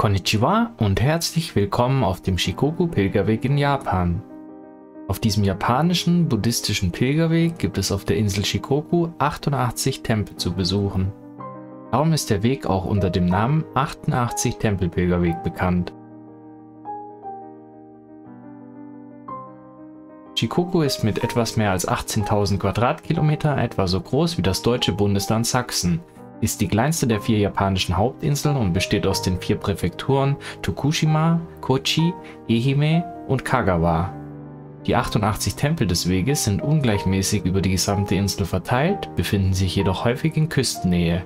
Konnichiwa und herzlich willkommen auf dem Shikoku-Pilgerweg in Japan. Auf diesem japanischen buddhistischen Pilgerweg gibt es auf der Insel Shikoku 88 Tempel zu besuchen. Darum ist der Weg auch unter dem Namen 88 Tempelpilgerweg bekannt. Shikoku ist mit etwas mehr als 18.000 Quadratkilometer etwa so groß wie das deutsche Bundesland Sachsen, ist die kleinste der 4 japanischen Hauptinseln und besteht aus den 4 Präfekturen Tokushima, Kochi, Ehime und Kagawa. Die 88 Tempel des Weges sind ungleichmäßig über die gesamte Insel verteilt, befinden sich jedoch häufig in Küstennähe.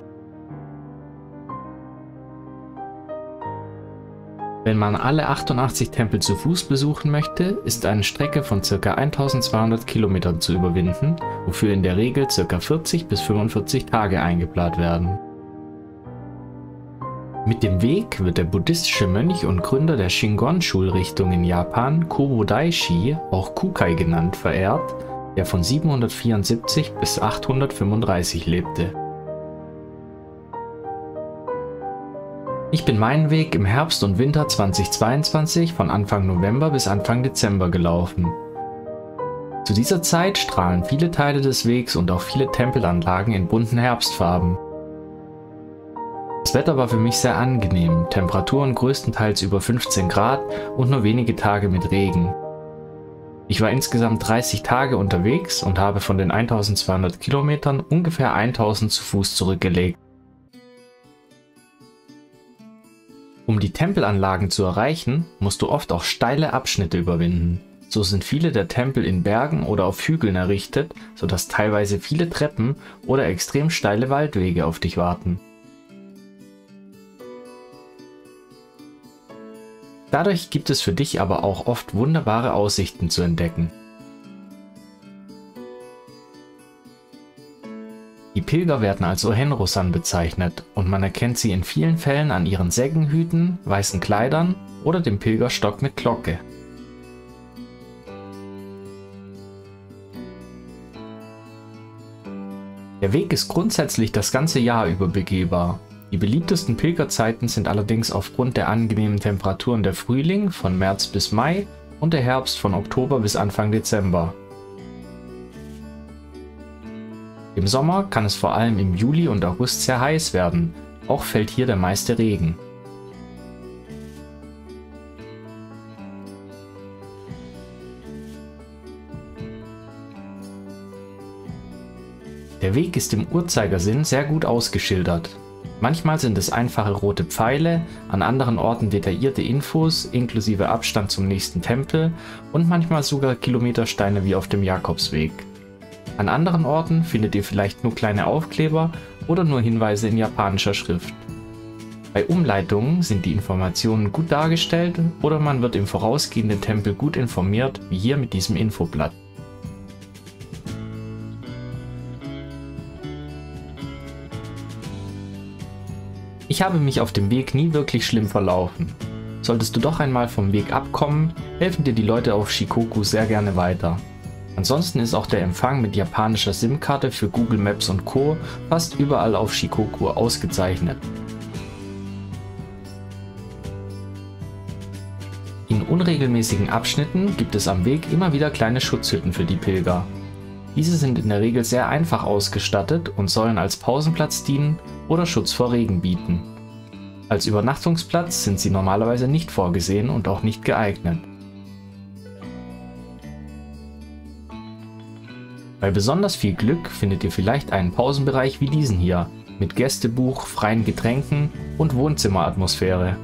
Wenn man alle 88 Tempel zu Fuß besuchen möchte, ist eine Strecke von ca. 1200 Kilometern zu überwinden, wofür in der Regel ca. 40 bis 45 Tage eingeplant werden. Mit dem Weg wird der buddhistische Mönch und Gründer der Shingon-Schulrichtung in Japan, Kōbo Daishi, auch Kukai genannt, verehrt, der von 774 bis 835 lebte. Ich bin meinen Weg im Herbst und Winter 2022 von Anfang November bis Anfang Dezember gelaufen. Zu dieser Zeit strahlen viele Teile des Wegs und auch viele Tempelanlagen in bunten Herbstfarben. Das Wetter war für mich sehr angenehm, Temperaturen größtenteils über 15 Grad und nur wenige Tage mit Regen. Ich war insgesamt 30 Tage unterwegs und habe von den 1200 Kilometern ungefähr 1000 zu Fuß zurückgelegt. Um die Tempelanlagen zu erreichen, musst du oft auch steile Abschnitte überwinden. So sind viele der Tempel in Bergen oder auf Hügeln errichtet, sodass teilweise viele Treppen oder extrem steile Waldwege auf dich warten. Dadurch gibt es für dich aber auch oft wunderbare Aussichten zu entdecken. Die Pilger werden als Ohenro-san bezeichnet und man erkennt sie in vielen Fällen an ihren Sägenhüten, weißen Kleidern oder dem Pilgerstock mit Glocke. Der Weg ist grundsätzlich das ganze Jahr über begehbar. Die beliebtesten Pilgerzeiten sind allerdings aufgrund der angenehmen Temperaturen der Frühling von März bis Mai und der Herbst von Oktober bis Anfang Dezember. Im Sommer kann es vor allem im Juli und August sehr heiß werden, auch fällt hier der meiste Regen. Der Weg ist im Uhrzeigersinn sehr gut ausgeschildert. Manchmal sind es einfache rote Pfeile, an anderen Orten detaillierte Infos inklusive Abstand zum nächsten Tempel und manchmal sogar Kilometersteine wie auf dem Jakobsweg. An anderen Orten findet ihr vielleicht nur kleine Aufkleber oder nur Hinweise in japanischer Schrift. Bei Umleitungen sind die Informationen gut dargestellt oder man wird im vorausgehenden Tempel gut informiert, wie hier mit diesem Infoblatt. Ich habe mich auf dem Weg nie wirklich schlimm verlaufen. Solltest du doch einmal vom Weg abkommen, helfen dir die Leute auf Shikoku sehr gerne weiter. Ansonsten ist auch der Empfang mit japanischer SIM-Karte für Google Maps und Co. fast überall auf Shikoku ausgezeichnet. In unregelmäßigen Abschnitten gibt es am Weg immer wieder kleine Schutzhütten für die Pilger. Diese sind in der Regel sehr einfach ausgestattet und sollen als Pausenplatz dienen oder Schutz vor Regen bieten. Als Übernachtungsplatz sind sie normalerweise nicht vorgesehen und auch nicht geeignet. Bei besonders viel Glück findet ihr vielleicht einen Pausenbereich wie diesen hier, mit Gästebuch, freien Getränken und Wohnzimmeratmosphäre.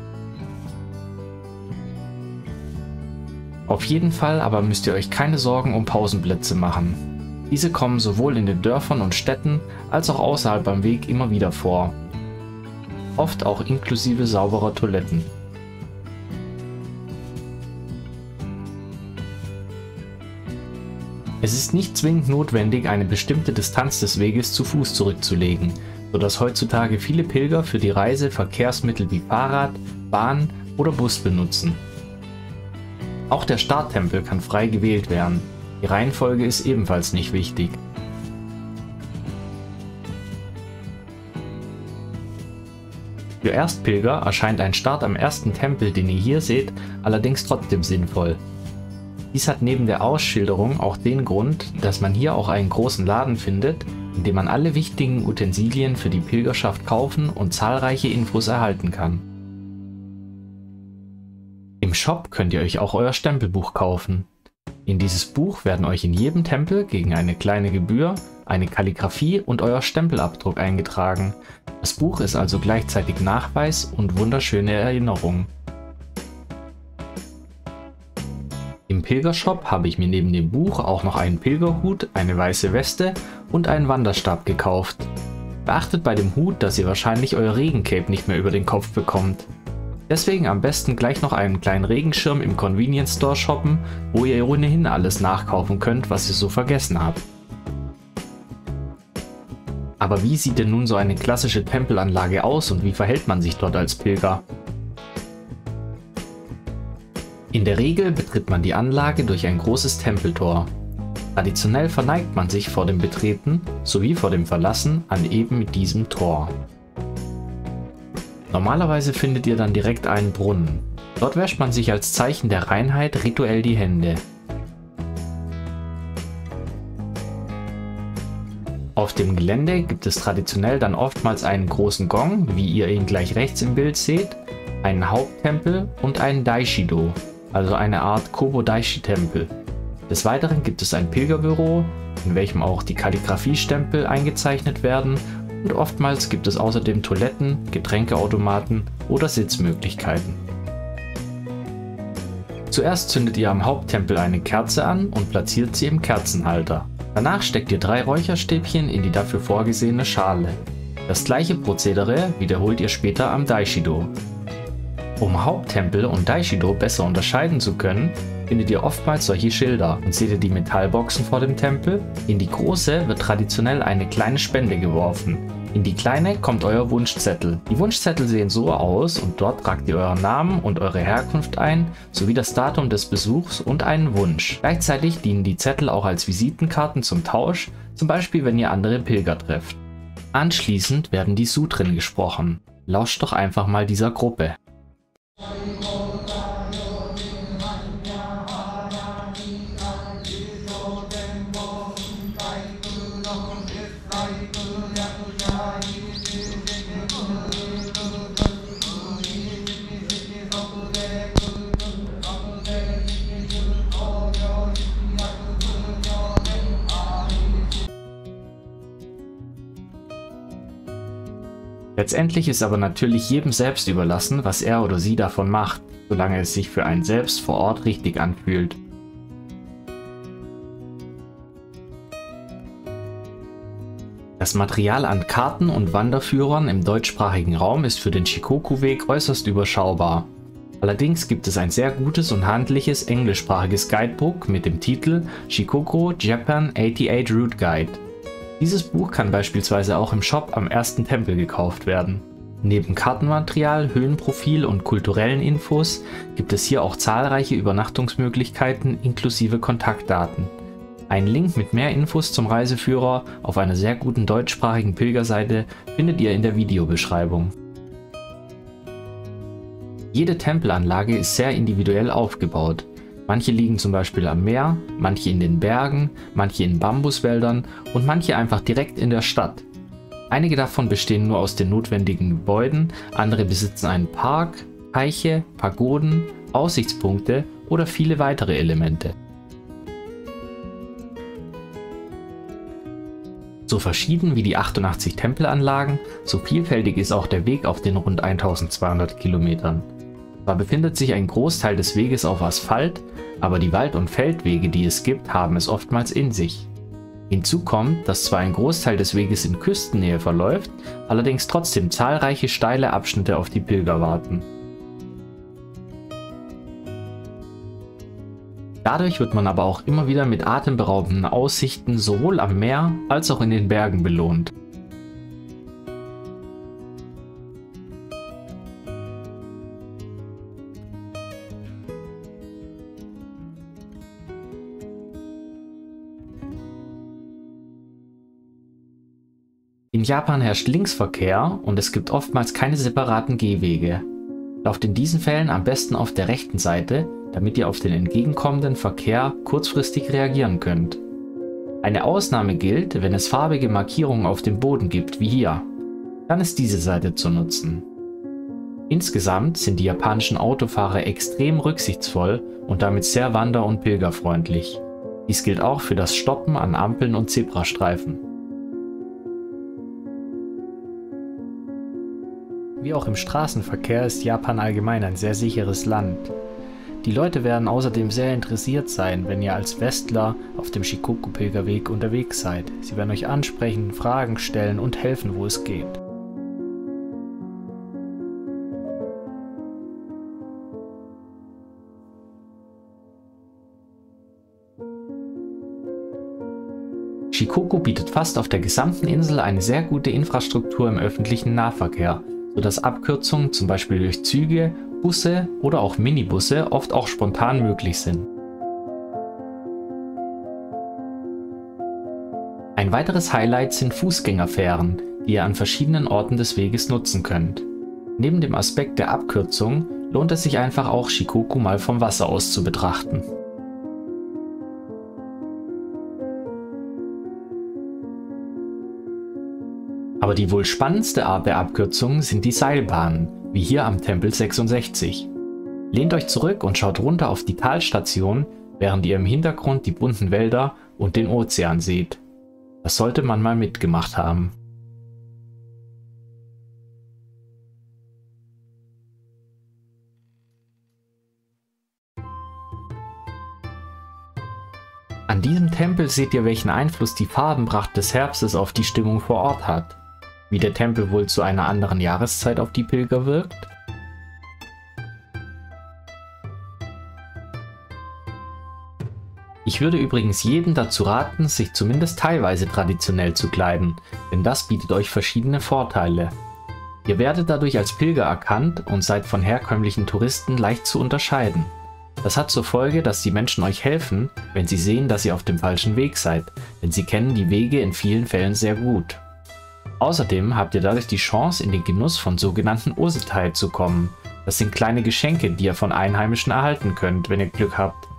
Auf jeden Fall aber müsst ihr euch keine Sorgen um Pausenplätze machen. Diese kommen sowohl in den Dörfern und Städten als auch außerhalb am Weg immer wieder vor. Oft auch inklusive sauberer Toiletten. Es ist nicht zwingend notwendig, eine bestimmte Distanz des Weges zu Fuß zurückzulegen, sodass heutzutage viele Pilger für die Reise Verkehrsmittel wie Fahrrad, Bahn oder Bus benutzen. Auch der Starttempel kann frei gewählt werden. Die Reihenfolge ist ebenfalls nicht wichtig. Für Erstpilger erscheint ein Start am ersten Tempel, den ihr hier seht, allerdings trotzdem sinnvoll. Dies hat neben der Ausschilderung auch den Grund, dass man hier auch einen großen Laden findet, in dem man alle wichtigen Utensilien für die Pilgerschaft kaufen und zahlreiche Infos erhalten kann. Im Shop könnt ihr euch auch euer Stempelbuch kaufen. In dieses Buch werden euch in jedem Tempel gegen eine kleine Gebühr eine Kalligraphie und euer Stempelabdruck eingetragen. Das Buch ist also gleichzeitig Nachweis und wunderschöne Erinnerung. Im Pilgershop habe ich mir neben dem Buch auch noch einen Pilgerhut, eine weiße Weste und einen Wanderstab gekauft. Beachtet bei dem Hut, dass ihr wahrscheinlich euer Regencape nicht mehr über den Kopf bekommt. Deswegen am besten gleich noch einen kleinen Regenschirm im Convenience Store shoppen, wo ihr ohnehin alles nachkaufen könnt, was ihr so vergessen habt. Aber wie sieht denn nun so eine klassische Tempelanlage aus und wie verhält man sich dort als Pilger? In der Regel betritt man die Anlage durch ein großes Tempeltor. Traditionell verneigt man sich vor dem Betreten sowie vor dem Verlassen an eben diesem Tor. Normalerweise findet ihr dann direkt einen Brunnen. Dort wäscht man sich als Zeichen der Reinheit rituell die Hände. Auf dem Gelände gibt es traditionell dann oftmals einen großen Gong, wie ihr ihn gleich rechts im Bild seht, einen Haupttempel und einen Daishido, also eine Art Kobodaishi-Tempel. Des Weiteren gibt es ein Pilgerbüro, in welchem auch die Kalligrafiestempel eingezeichnet werden, und oftmals gibt es außerdem Toiletten, Getränkeautomaten oder Sitzmöglichkeiten. Zuerst zündet ihr am Haupttempel eine Kerze an und platziert sie im Kerzenhalter. Danach steckt ihr 3 Räucherstäbchen in die dafür vorgesehene Schale. Das gleiche Prozedere wiederholt ihr später am Daishido. Um Haupttempel und Daishido besser unterscheiden zu können, findet ihr oftmals solche Schilder. Und seht ihr die Metallboxen vor dem Tempel? In die große wird traditionell eine kleine Spende geworfen. In die kleine kommt euer Wunschzettel. Die Wunschzettel sehen so aus und dort tragt ihr euren Namen und eure Herkunft ein, sowie das Datum des Besuchs und einen Wunsch. Gleichzeitig dienen die Zettel auch als Visitenkarten zum Tausch, zum Beispiel wenn ihr andere Pilger trefft. Anschließend werden die Sutren gesprochen. Lauscht doch einfach mal dieser Gruppe. Letztendlich ist aber natürlich jedem selbst überlassen, was er oder sie davon macht, solange es sich für einen selbst vor Ort richtig anfühlt. Das Material an Karten und Wanderführern im deutschsprachigen Raum ist für den Shikoku-Weg äußerst überschaubar. Allerdings gibt es ein sehr gutes und handliches englischsprachiges Guidebook mit dem Titel Shikoku Japan 88 Route Guide. Dieses Buch kann beispielsweise auch im Shop am ersten Tempel gekauft werden. Neben Kartenmaterial, Höhenprofil und kulturellen Infos gibt es hier auch zahlreiche Übernachtungsmöglichkeiten inklusive Kontaktdaten. Einen Link mit mehr Infos zum Reiseführer auf einer sehr guten deutschsprachigen Pilgerseite findet ihr in der Videobeschreibung. Jede Tempelanlage ist sehr individuell aufgebaut. Manche liegen zum Beispiel am Meer, manche in den Bergen, manche in Bambuswäldern und manche einfach direkt in der Stadt. Einige davon bestehen nur aus den notwendigen Gebäuden, andere besitzen einen Park, Teiche, Pagoden, Aussichtspunkte oder viele weitere Elemente. So verschieden wie die 88 Tempelanlagen, so vielfältig ist auch der Weg auf den rund 1200 Kilometern. Zwar befindet sich ein Großteil des Weges auf Asphalt, aber die Wald- und Feldwege, die es gibt, haben es oftmals in sich. Hinzu kommt, dass zwar ein Großteil des Weges in Küstennähe verläuft, allerdings trotzdem zahlreiche steile Abschnitte auf die Pilger warten. Dadurch wird man aber auch immer wieder mit atemberaubenden Aussichten sowohl am Meer als auch in den Bergen belohnt. In Japan herrscht Linksverkehr und es gibt oftmals keine separaten Gehwege. Lauft in diesen Fällen am besten auf der rechten Seite, damit ihr auf den entgegenkommenden Verkehr kurzfristig reagieren könnt. Eine Ausnahme gilt, wenn es farbige Markierungen auf dem Boden gibt, wie hier. Dann ist diese Seite zu nutzen. Insgesamt sind die japanischen Autofahrer extrem rücksichtsvoll und damit sehr wander- und pilgerfreundlich. Dies gilt auch für das Stoppen an Ampeln und Zebrastreifen. Wie auch im Straßenverkehr ist Japan allgemein ein sehr sicheres Land. Die Leute werden außerdem sehr interessiert sein, wenn ihr als Westler auf dem Shikoku-Pilgerweg unterwegs seid. Sie werden euch ansprechen, Fragen stellen und helfen, wo es geht. Shikoku bietet fast auf der gesamten Insel eine sehr gute Infrastruktur im öffentlichen Nahverkehr, sodass Abkürzungen zum Beispiel durch Züge, Busse oder auch Minibusse oft auch spontan möglich sind. Ein weiteres Highlight sind Fußgängerfähren, die ihr an verschiedenen Orten des Weges nutzen könnt. Neben dem Aspekt der Abkürzung lohnt es sich einfach auch, Shikoku mal vom Wasser aus zu betrachten. Aber die wohl spannendste Art der Abkürzung sind die Seilbahnen, wie hier am Tempel 66. Lehnt euch zurück und schaut runter auf die Talstation, während ihr im Hintergrund die bunten Wälder und den Ozean seht. Das sollte man mal mitgemacht haben. An diesem Tempel seht ihr, welchen Einfluss die Farbenpracht des Herbstes auf die Stimmung vor Ort hat. Wie der Tempel wohl zu einer anderen Jahreszeit auf die Pilger wirkt? Ich würde übrigens jedem dazu raten, sich zumindest teilweise traditionell zu kleiden, denn das bietet euch verschiedene Vorteile. Ihr werdet dadurch als Pilger erkannt und seid von herkömmlichen Touristen leicht zu unterscheiden. Das hat zur Folge, dass die Menschen euch helfen, wenn sie sehen, dass ihr auf dem falschen Weg seid, denn sie kennen die Wege in vielen Fällen sehr gut. Außerdem habt ihr dadurch die Chance, in den Genuss von sogenannten Osetai zu kommen. Das sind kleine Geschenke, die ihr von Einheimischen erhalten könnt, wenn ihr Glück habt.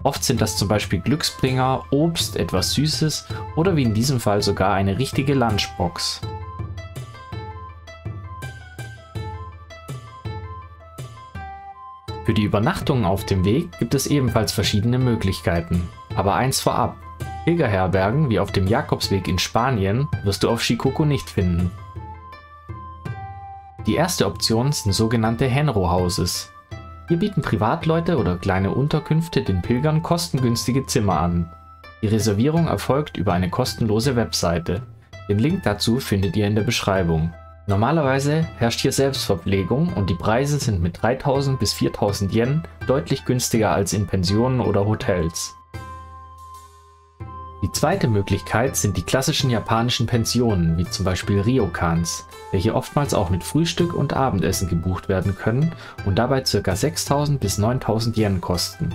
Oft sind das zum Beispiel Glücksbringer, Obst, etwas Süßes oder wie in diesem Fall sogar eine richtige Lunchbox. Für die Übernachtungen auf dem Weg gibt es ebenfalls verschiedene Möglichkeiten. Aber eins vorab: Pilgerherbergen wie auf dem Jakobsweg in Spanien wirst du auf Shikoku nicht finden. Die erste Option sind sogenannte Henro-Houses. Hier bieten Privatleute oder kleine Unterkünfte den Pilgern kostengünstige Zimmer an. Die Reservierung erfolgt über eine kostenlose Webseite. Den Link dazu findet ihr in der Beschreibung. Normalerweise herrscht hier Selbstverpflegung und die Preise sind mit 3000 bis 4000 Yen deutlich günstiger als in Pensionen oder Hotels. Die zweite Möglichkeit sind die klassischen japanischen Pensionen, wie zum Beispiel Ryokans, welche oftmals auch mit Frühstück und Abendessen gebucht werden können und dabei ca. 6000 bis 9000 Yen kosten.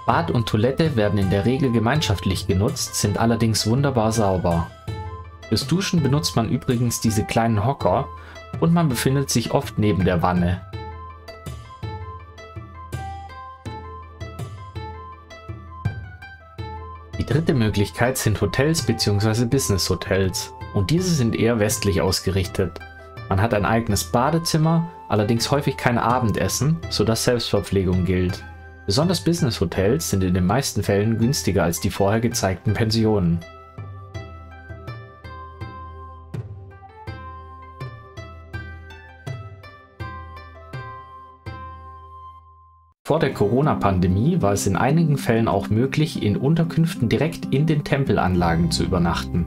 Bad und Toilette werden in der Regel gemeinschaftlich genutzt, sind allerdings wunderbar sauber. Fürs Duschen benutzt man übrigens diese kleinen Hocker und man befindet sich oft neben der Wanne. Die dritte Möglichkeit sind Hotels bzw. Business Hotels und diese sind eher westlich ausgerichtet. Man hat ein eigenes Badezimmer, allerdings häufig kein Abendessen, sodass Selbstverpflegung gilt. Besonders Business Hotels sind in den meisten Fällen günstiger als die vorher gezeigten Pensionen. Vor der Corona-Pandemie war es in einigen Fällen auch möglich, in Unterkünften direkt in den Tempelanlagen zu übernachten.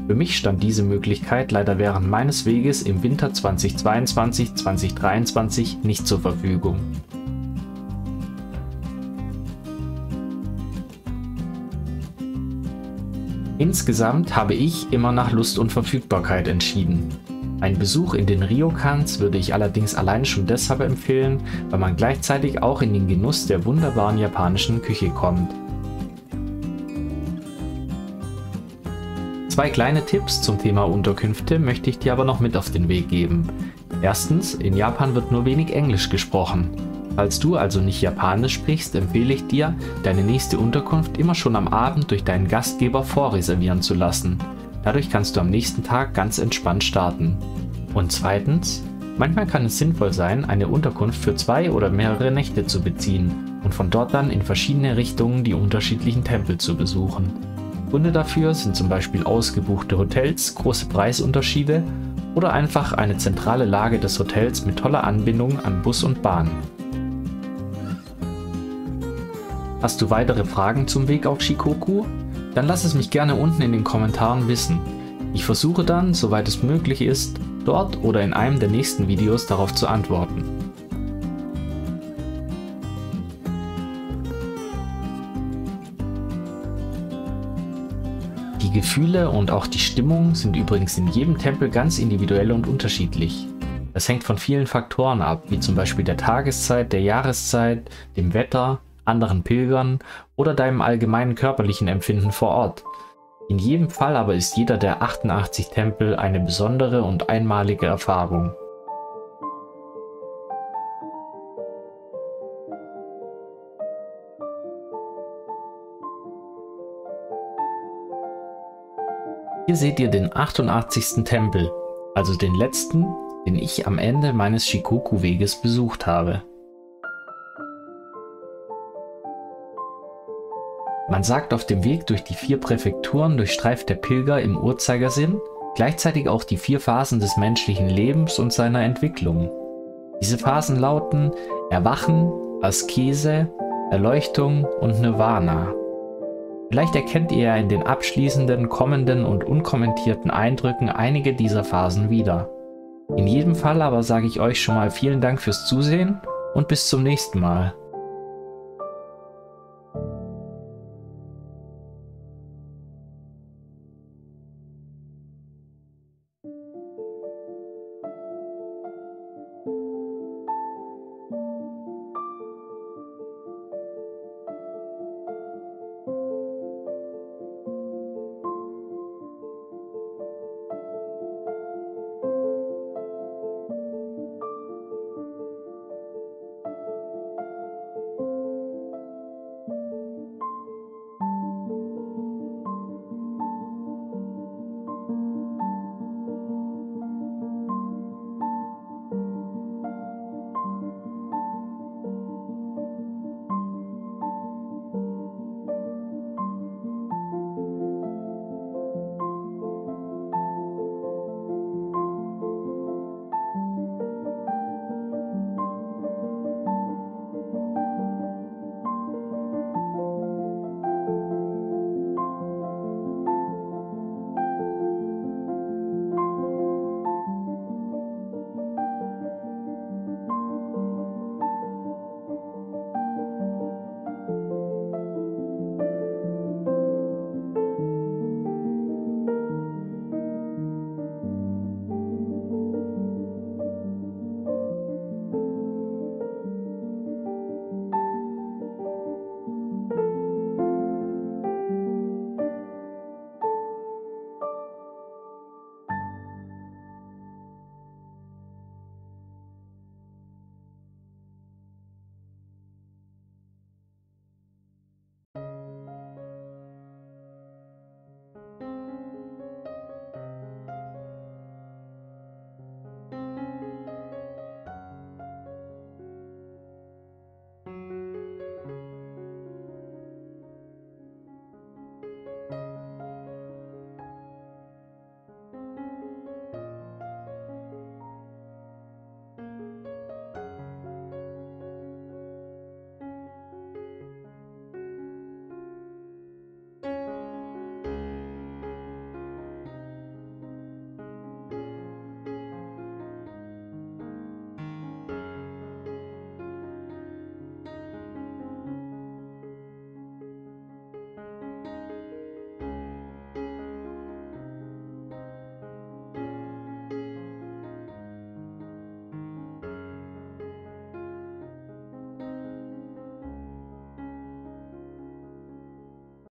Für mich stand diese Möglichkeit leider während meines Weges im Winter 2022/2023 nicht zur Verfügung. Insgesamt habe ich immer nach Lust und Verfügbarkeit entschieden. Ein Besuch in den Ryokans würde ich allerdings allein schon deshalb empfehlen, weil man gleichzeitig auch in den Genuss der wunderbaren japanischen Küche kommt. 2 kleine Tipps zum Thema Unterkünfte möchte ich dir aber noch mit auf den Weg geben. Erstens, in Japan wird nur wenig Englisch gesprochen. Falls du also nicht Japanisch sprichst, empfehle ich dir, deine nächste Unterkunft immer schon am Abend durch deinen Gastgeber vorreservieren zu lassen. Dadurch kannst du am nächsten Tag ganz entspannt starten. Und zweitens, manchmal kann es sinnvoll sein, eine Unterkunft für 2 oder mehrere Nächte zu beziehen und von dort dann in verschiedene Richtungen die unterschiedlichen Tempel zu besuchen. Gründe dafür sind zum Beispiel ausgebuchte Hotels, große Preisunterschiede oder einfach eine zentrale Lage des Hotels mit toller Anbindung an Bus und Bahn. Hast du weitere Fragen zum Weg auf Shikoku? Dann lass es mich gerne unten in den Kommentaren wissen. Ich versuche dann, soweit es möglich ist, dort oder in einem der nächsten Videos darauf zu antworten. Die Gefühle und auch die Stimmung sind übrigens in jedem Tempel ganz individuell und unterschiedlich. Das hängt von vielen Faktoren ab, wie zum Beispiel der Tageszeit, der Jahreszeit, dem Wetter, anderen Pilgern oder deinem allgemeinen körperlichen Empfinden vor Ort. In jedem Fall aber ist jeder der 88 Tempel eine besondere und einmalige Erfahrung. Hier seht ihr den 88. Tempel, also den letzten, den ich am Ende meines Shikoku-Weges besucht habe. Man sagt, auf dem Weg durch die 4 Präfekturen durchstreift der Pilger im Uhrzeigersinn gleichzeitig auch die 4 Phasen des menschlichen Lebens und seiner Entwicklung. Diese Phasen lauten Erwachen, Askese, Erleuchtung und Nirvana. Vielleicht erkennt ihr ja in den abschließenden, kommenden und unkommentierten Eindrücken einige dieser Phasen wieder. In jedem Fall aber sage ich euch schon mal vielen Dank fürs Zusehen und bis zum nächsten Mal.